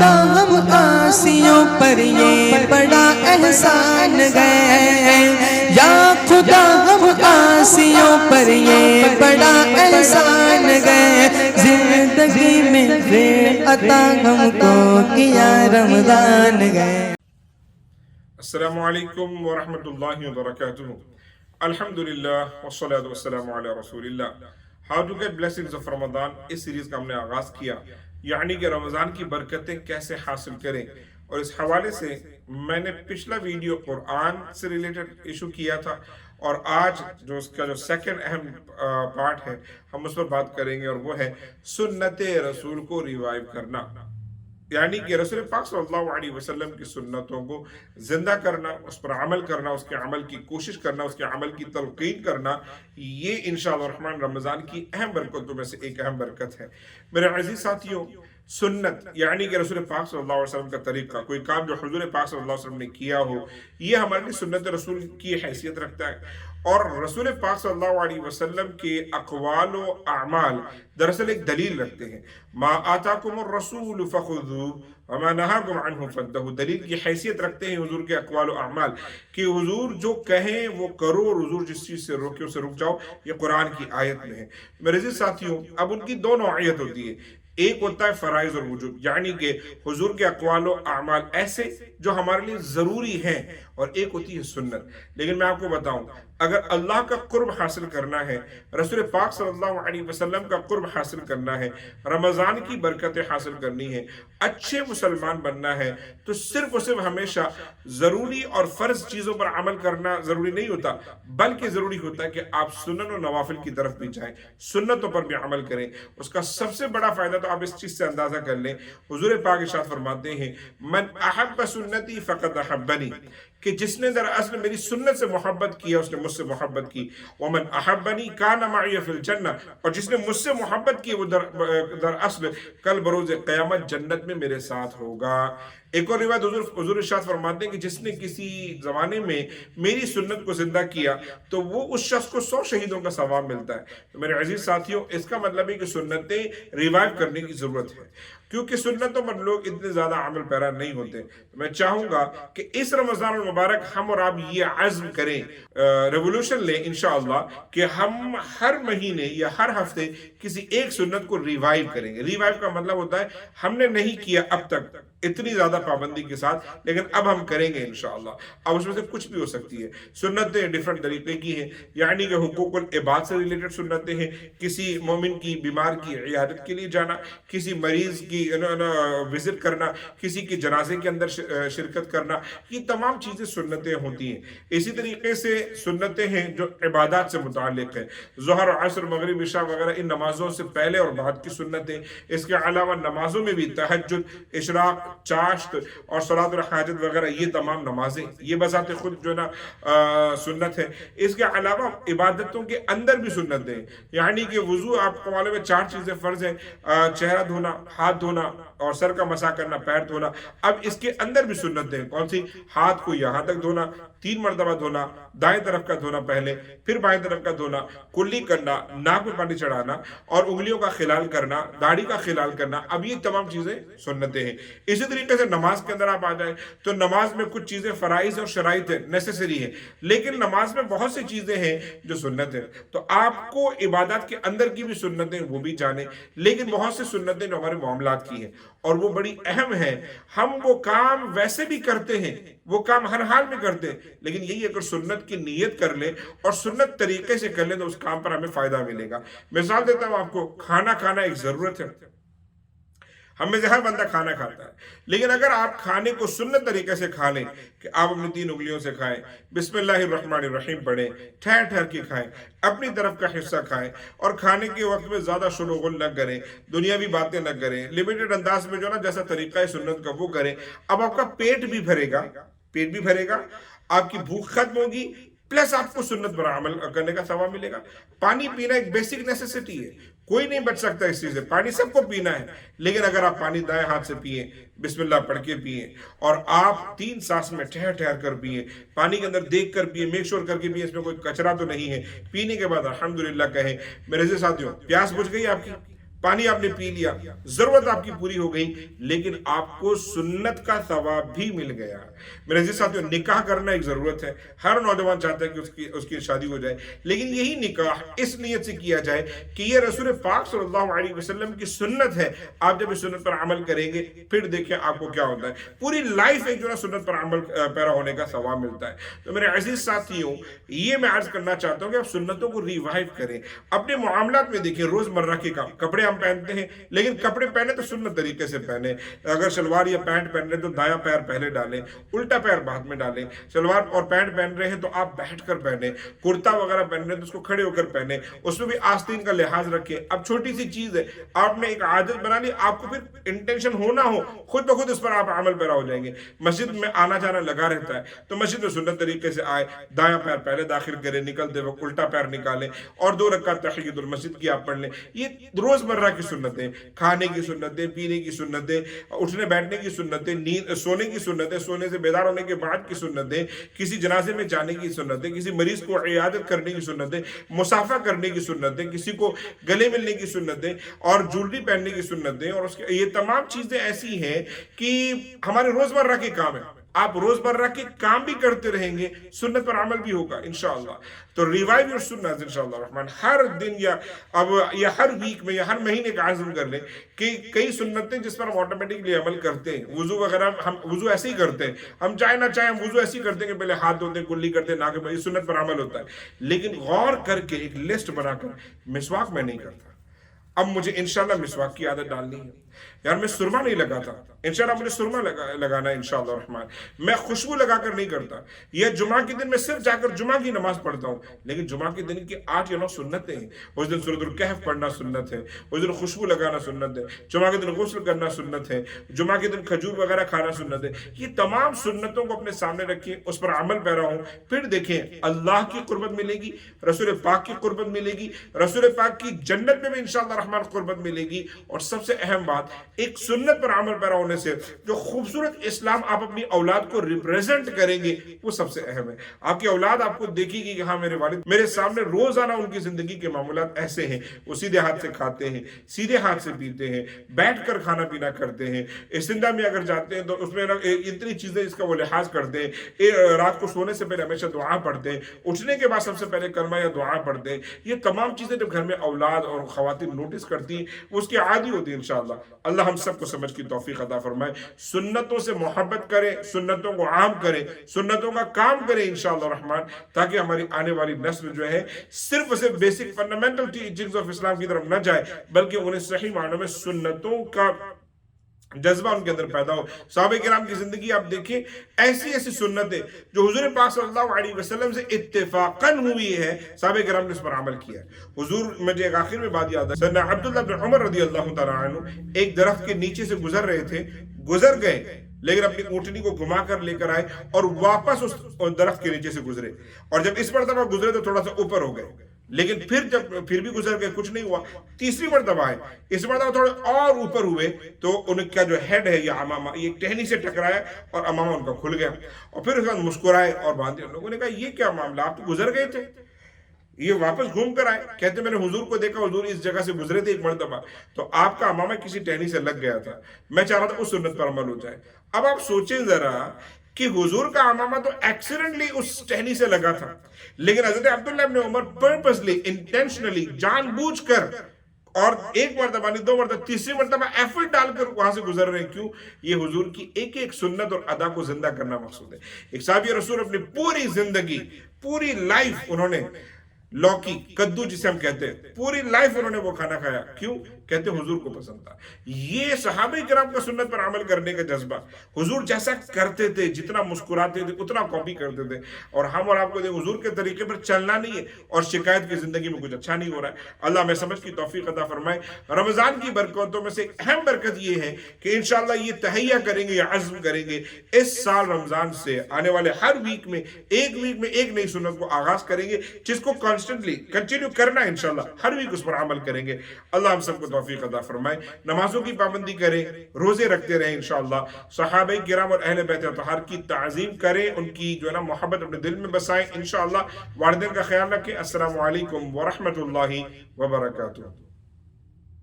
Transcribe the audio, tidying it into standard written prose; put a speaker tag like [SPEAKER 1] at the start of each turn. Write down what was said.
[SPEAKER 1] خدا ہم آسیوں پر یہ بڑا احسان گئے، یا خدا ہم آسیوں پر یہ بڑا احسان گئے، زندگی میں پھر عطا ہم کو کیا رمضان گئے۔
[SPEAKER 2] السلام علیکم ورحمۃ اللہ وبرکاتہ۔ الحمدللہ والصلاة والسلام علی رسول اللہ۔ How to get blessings of Ramadan، اس سیریز کا ہم نے آغاز کیا، یعنی کہ رمضان کی برکتیں کیسے حاصل کریں، اور اس حوالے سے میں نے پچھلا ویڈیو قرآن سے ریلیٹڈ ایشو کیا تھا، اور آج جو اس کا جو سیکنڈ اہم پارٹ ہے ہم اس پر بات کریں گے، اور وہ ہے سنت رسول کو ریوائیو کرنا، یعنی کہ رسول پاک صلی اللہ علیہ وسلم کی سنتوں کو زندہ کرنا، اس پر عمل کرنا، اس کے عمل کی کوشش کرنا، اس کے عمل کی تلقین کرنا، یہ انشاءاللہ الرحمن رمضان کی اہم برکتوں میں سے ایک اہم برکت ہے۔ میرے عزیز ساتھیوں، سنت یعنی کہ رسول پاک صلی اللہ علیہ وسلم کا طریقہ، کوئی کام جو حضور پاک صلی اللہ علیہ وسلم نے کیا ہو، یہ ہمارے لیے سنت رسول کی حیثیت رکھتا ہے، اور رسول پاک صلی اللہ علیہ وسلم کے اقوال و اعمال دراصل ایک دلیل رکھتے ہیں۔ ما آتاکم الرسول فخذوہ وما نہاکم عنہ فانتہوا، دلیل کی حیثیت رکھتے ہیں حضور کے اقوال و اعمال، کہ حضور جو کہیں وہ کرو، اور حضور جس چیز سے روکے اسے رک جاؤ، یہ قرآن کی آیت میں ہے۔ میرے عزیز ساتھیوں، اب ان کی دو نوعیت ہوتی ہے، ایک ہوتا ہے فرائض اور وجوب، یعنی کہ حضور کے اقوال و اعمال ایسے جو ہمارے لیے ضروری ہیں، اور ایک ہوتی ہے سنت۔ لیکن میں آپ کو بتاؤں، اگر اللہ کا قرب حاصل کرنا ہے، رسول پاک صلی اللہ علیہ وسلم کا قرب حاصل کرنا ہے، رمضان کی برکتیں حاصل کرنی ہے، اچھے مسلمان بننا ہے، تو صرف اور صرف ہمیشہ ضروری اور فرض چیزوں پر عمل کرنا ضروری نہیں ہوتا، بلکہ ضروری ہوتا ہے کہ آپ سنن و نوافل کی طرف بھی جائیں، سنتوں پر بھی عمل کریں۔ اس کا سب سے بڑا فائدہ تو آپ اس چیز سے اندازہ کر لیں، حضور پاک ارشاد فرماتے ہیں من احب سنتی فقد احبنی، کہ جس نے دراصل میری سنت سے محبت کیا اس نے مجھ سے محبت کی، ومن احبنی کان معی فی الجنہ، اور جس نے مجھ سے محبت کی وہ دراصل کل بروز قیامت جنت میں میرے ساتھ ہوگا۔ ایک اور روایت حضور ارشاد فرماتے ہیں کہ جس نے کسی زمانے میں میری سنت کو زندہ کیا تو وہ اس شخص کو 100 شہیدوں کا ثواب ملتا ہے۔ تو میرے عزیز ساتھیوں، اس کا مطلب ہے کہ سنتیں ریوائیو کرنے کی ضرورت ہے، کیونکہ سنتوں پر لوگ اتنے زیادہ عمل پیرا نہیں ہوتے۔ میں چاہوں گا کہ اس رمضان المبارک ہم اور آپ یہ عزم کریں، ریولوشن لیں انشاءاللہ، کہ ہم ہر مہینے یا ہر ہفتے کسی ایک سنت کو ریوائیو کریں گے۔ ریوائیو کا مطلب ہوتا ہے ہم نے نہیں کیا اب تک اتنی زیادہ پابندی کے ساتھ، لیکن اب ہم کریں گے انشاءاللہ۔ اب اس میں سے کچھ بھی ہو سکتی ہے، سنتیں ڈیفرنٹ طریقے کی ہیں، یعنی کہ حقوق العباد سے ریلیٹڈ سنتیں ہیں، کسی مومن کی بیمار کی عیادت کے لیے جانا، کسی مریض کی وزٹ کرنا، کسی کے جنازے کے اندر شرکت کرنا، یہ تمام چیزیں سنتیں ہوتی ہیں۔ اسی طریقے سے سنتیں ہیں جو عبادات سے متعلق ہے، ظہر، عصر، مغرب، عشاء وغیرہ ان نمازوں سے پہلے اور بعد کی سنتیں۔ اس کے علاوہ نمازوں میں بھی تہجد، اشراق، چاشت اور صلاۃ الحاجت وغیرہ، یہ تمام نمازیں یہ بذات خود جو نا سنت ہے۔ اس کے علاوہ عبادتوں کے اندر بھی سنتیں ہیں، یعنی کہ وضو، آپ کو معلوم ہے 4 چیزیں فرض ہیں، چہرہ دھونا، ہاتھ دھونا اور سر کا مسح کرنا، پیر دھونا۔ اب اس کے اندر بھی سنتیں کون سی؟ ہاتھ کو یہاں تک دھونا، 3 مرتبہ دھونا، دائیں طرف کا دھونا پہلے، پھر بائیں طرف کا دھونا، کلی کرنا، ناک میں پانی چڑھانا، اور انگلیوں کا خلال کرنا، داڑھی کا خلال کرنا۔ اب یہ تمام چیزیں سنتیں ہیں۔ اسی طریقے سے نماز کے اندر آپ آ جائیں تو نماز میں کچھ چیزیں فرائض اور شرائط ہیں، نیسیسری ہیں، لیکن نماز میں بہت سی چیزیں ہیں جو سنت ہیں۔ تو آپ کو عبادات کے اندر کی بھی سنتیں وہ بھی جانیں، لیکن بہت سی سنتیں جو ہمارے معاملات کی ہیں، اور وہ بڑی اہم ہیں۔ ہم وہ کام ویسے بھی کرتے ہیں، وہ کام ہر حال میں کرتے ہیں، لیکن یہی اگر سنت کی نیت کر لیں اور سنت طریقے سے کر لیں تو اس کام پر ہمیں فائدہ ملے گا۔ مثال دیتا ہوں آپ کو، کھانا کھانا ایک ضرورت ہے، ہم میں سے ہر بندہ کھانا کھاتا ہے، لیکن اگر آپ کھانے کو سنت طریقے سے کھا لیں کہ آپ اپنی 3 انگلیوں سے کھائیں، بسم اللہ الرحمن الرحیم پڑھیں، ٹھہر ٹھہر کے کھائیں، اپنی طرف کا حصہ کھائیں، اور کھانے کے وقت میں زیادہ شور و غل نہ کریں، دنیاوی باتیں نہ کریں، لمیٹڈ انداز میں جو نا جیسا طریقہ ہے سنت کا وہ کریں۔ اب آپ کا پیٹ بھی بھرے گا، آپ کی بھوک ختم ہوگی، پلس آپ کو سنت پر عمل کرنے کا ثواب ملے گا۔ پانی پینا ایک بیسک نیسیسٹی ہے، کوئی نہیں بچ سکتا اس چیز سے، پانی سب کو پینا ہے، لیکن اگر آپ پانی دائیں ہاتھ سے پئیں، بسم اللہ پڑھ کے پئیں، اور آپ 3 سانس میں ٹھہر ٹھہر کر پئیں، پانی کے اندر دیکھ کر پئیں، میک شور کر کے پئیں اس میں کوئی کچرا تو نہیں ہے، پینے کے بعد الحمدللہ کہیں۔ میرے عزیز ساتھیوں، پیاس بجھ گئی آپ کی؟ پانی آپ نے پی لیا، ضرورت آپ کی پوری ہو گئی، لیکن آپ کو سنت کا ثواب بھی مل گیا۔ میرے عزیز ساتھیوں، نکاح کرنا ایک ضرورت ہے، ہر نوجوان چاہتا ہے کہ اس کی شادی ہو جائے، لیکن یہی نکاح اس نیت سے کیا جائے کہ یہ رسول پاک صلی اللہ علیہ وسلم کی سنت ہے، آپ جب اس سنت پر عمل کریں گے پھر دیکھیں آپ کو کیا ہوتا ہے، پوری لائف ایک جو ہے سنت پر عمل پیرا ہونے کا ثواب ملتا ہے۔ تو میرے عزیز ساتھیوں، یہ میں عرض کرنا چاہتا ہوں کہ آپ سنتوں کو ریوائیو کریں، اپنے معاملات میں دیکھیں، روز مرہ کے کام، کپڑے ہم پہنتے ہیں لیکن کپڑے پہنے تو سنت طریقے سے پہنے، اگر شلوار یا پینٹ پہن رہے ہیں تو دایاں پیر پہلے ڈالیں، الٹا پیر بعد میں ڈالیں، شلوار اور پینٹ پہن رہے ہیں تو آپ بیٹھ کر پہنیں، کرتا وغیرہ پہن رہے ہیں تو اس کو کھڑے ہو کر پہنیں، اس میں بھی آستین کا لحاظ رکھیں۔ اب چھوٹی سی چیز ہے، آپ نے ایک عادت بنا لی، آپ کو پھر انٹینشن ہونا ہو، خود بخود اس پر آپ عمل پیرا ہو جائیں گے۔ مسجد میں آنا جانا لگا رہتا ہے تو مسجد میں سنت طریقے سے آئے، دایاں پیر پہلے داخل کریں، نکلتے وقت الٹا پیر نکالیں اور 2 رکعت تحیۃ المسجد کی آپ پڑھ لیں۔ یہ روز مرہ کی سنتیں، کھانے کی سنتیں، پینے کی سنتیں، اٹھنے بیٹھنے کی سنتیں، نیند سونے کی سنتیں، سونے سے بیدار ہونے کے بعد کی سنتیں، کسی جنازے میں جانے کی سنتیں، کسی مریض کو عیادت کرنے کی سنتیں، مصافحہ کرنے کی سنتیں، کسی کو گلے ملنے کی سنتیں اور جولری پہننے کی سنتیں، اور یہ تمام چیزیں ایسی ہیں کہ ہمارے روز مرہ کے کام ہیں۔ آپ روز مرہ کے کام بھی کرتے رہیں گے، سنت پر عمل بھی ہوگا انشاءاللہ۔ تو ریوائیو یور سنت انشاءاللہ الرحمن، ہر دن یا ہر ویک میں یا ہر مہینے کا عزم کر لیں کہ کئی سنتیں جس پر ہم آٹومیٹکلی عمل کرتے ہیں، وضو وغیرہ ہم وضو ایسے ہی کرتے ہیں، ہم چاہے نہ چاہے ہم وضو ایسے ہی کرتے ہیں کہ پہلے ہاتھ دھوتے ہیں، کلی کرتے ہیں، ناک میں، یہ سنت پر عمل ہوتا ہے، لیکن غور کر کے ایک لسٹ بنا کر مسواک میں نہیں کرتا، اب مجھے انشاءاللہ مسواک کی عادت ڈالنی ہے، یار میں سرما نہیں لگاتا، انشاءاللہ مجھے سرما لگانا ہے انشاءاللہ الرحمن، میں خوشبو لگا کر نہیں کرتا، یا جمعہ کے دن میں صرف جا کر جمعہ کی نماز پڑھتا ہوں، لیکن جمعہ کے دن کی 8 یا 9 سنتیں ہیں، اس دن سورۃ الکہف پڑھنا سنت ہے، اس دن خوشبو لگانا سنت ہے، جمعہ کے دن غسل کرنا سنت ہے، جمعہ کے دن کھجور وغیرہ کھانا سنت ہے۔ یہ تمام سنتوں کو اپنے سامنے رکھیں، اس پر عمل پیرا ہوں، پھر دیکھیں اللہ کی قربت ملے گی، رسول پاک کی قربت ملے گی، رسول پاک کی جنت میں بھی انشاءاللہ الرحمن قربت ملے گی، اور سب سے اہم بات، ایک سنت پر عمل پیرا ہونے سے جو خوبصورت اسلام آپ اپنی اولاد کو ریپریزنٹ کریں گے وہ سب سے اہم ہے۔ آپ کی اولاد آپ کو دیکھے گی کہ ہاں میرے والد میرے سامنے روزانہ ان کی زندگی کے معاملات ایسے ہیں، وہ سیدھے ہاتھ سے کھاتے ہیں، سیدھے ہاتھ سے پیتے ہیں، بیٹھ کر کھانا پینا کرتے ہیں، استنجا میں اگر جاتے ہیں تو اس میں اتنی چیزیں اس کا وہ لحاظ کرتے ہیں، رات کو سونے سے پہلے ہمیشہ دعا پڑھتے ہیں، اٹھنے کے بعد سب سے پہلے کلمہ یا دعا پڑھتے ہیں۔ یہ تمام چیزیں جب گھر میں اولاد اور خواتین نوٹس کرتی ہیں وہ اس کی عادی ہوتی ہے انشاءاللہ۔ اللہ ہم سب کو سمجھ کی توفیق عطا فرمائے، سنتوں سے محبت کریں، سنتوں کو عام کریں، سنتوں کا کام کریں انشاءاللہ الرحمن، تاکہ ہماری آنے والی نسل جو ہے صرف بیسک فنڈامنٹل ٹیچنگز آف اسلام کی طرف نہ جائے، بلکہ انہیں صحیح معنوں میں سنتوں کا جذبہ ان کے اندر پیدا ہو۔ صحابہ کرام کی زندگی آپ دیکھیں، ایسی ایسی سنتیں جو حضور پاک صلی اللہ علیہ وسلم سے اتفاقاً ہوئی ہے، صحابہ کرام نے اس پر عمل کیا ہے۔ حضور، مجھے ایک آخر میں بات یاد ہے، سیدنا عبداللہ بن عمر رضی اللہ تعالیٰ عنہ ایک درخت کے نیچے سے گزر رہے تھے، گزر گئے لیکن اپنی اونٹنی کو گھما کر لے کر آئے اور واپس اس درخت کے نیچے سے گزرے، اور جب اس مرتبہ گزرے تو تھوڑا سا اوپر ہو گئے، لیکن پھر بھی گزر گئے، کچھ نہیں ہوا۔ تیسری مرتبہ آئے، اس مرتبہ تھوڑے اور اوپر ہوئے تو ان کا جو ہیڈ ہے یا امامہ، یہ ٹہنی سے ٹکرایا اور امامہ ان کا کھل گیا، اور پھر اس کے بعد مسکرائے اور باندھے۔ لوگوں نے کہا یہ کیا معاملہ، آپ تو گزر گئے تھے، یہ واپس گھوم کر آئے۔ کہتے میں نے حضور کو دیکھا، حضور اس جگہ سے گزرے تھے ایک مرتبہ تو آپ کا امامہ کسی ٹہنی سے لگ گیا تھا، میں چاہ رہا تھا اس سنت پر عمل ہو جائے۔ اب آپ سوچیں ذرا کہ حضور کا امامہ تو ایکسیڈنٹلی اس ٹہنی سے لگا تھا، لیکن حضرت عبداللہ ابن عمر پرپسلی، انٹینشنلی، جان بوجھ کر، اور ایک مرتبہ نہیں، 2 مرتبہ، تیسری مرتبہ ایفرٹ ڈال کر وہاں سے گزر رہے ہیں۔ کیوں؟ یہ حضور کی ایک ایک سنت اور ادا کو زندہ کرنا مقصود ہے۔ ایک صحابی رسول اپنی پوری زندگی، پوری لائف انہوں نے لوکی، کدو جسے ہم کہتے ہیں، پوری لائف انہوں نے وہ کھانا کھایا۔ کیوں؟ کہتے حضور کو پسند تھا۔ یہ صحابہ کرام کا سنت پر عمل کرنے کا جذبہ، حضور جیسا کرتے تھے، جتنا مسکراتے تھے اتنا کاپی کرتے تھے، اور ہم اور آپ کو حضور کے طریقے پر چلنا نہیں ہے اور شکایت کی زندگی میں کچھ اچھا نہیں ہو رہا ہے۔ اللہ ہمیں سمجھ کی توفیق عطا فرمائے۔ رمضان کی برکتوں میں سے ایک اہم برکت یہ ہے کہ انشاءاللہ یہ تہیہ کریں گے، یہ عزم کریں گے، اس سال رمضان سے آنے والے ہر ویک میں ایک نئی سنت کو آغاز کریں گے، جس کو کانسٹنٹلی کنٹینیو کرنا ہے انشاءاللہ، ہر ویک اس پر عمل کریں گے۔ اللہ ہم سب کو توفیق عطا فرمائے۔ نمازوں کی پابندی کریں، روزے رکھتے رہیں انشاءاللہ، صحابہ کرام اور اہل بیت اطہار کی تعظیم کریں، ان کی جو ہے نا محبت اپنے دل میں بسائیں انشاءاللہ۔ والدین کا خیال رکھیں۔ السلام علیکم ورحمۃ اللہ وبرکاتہ۔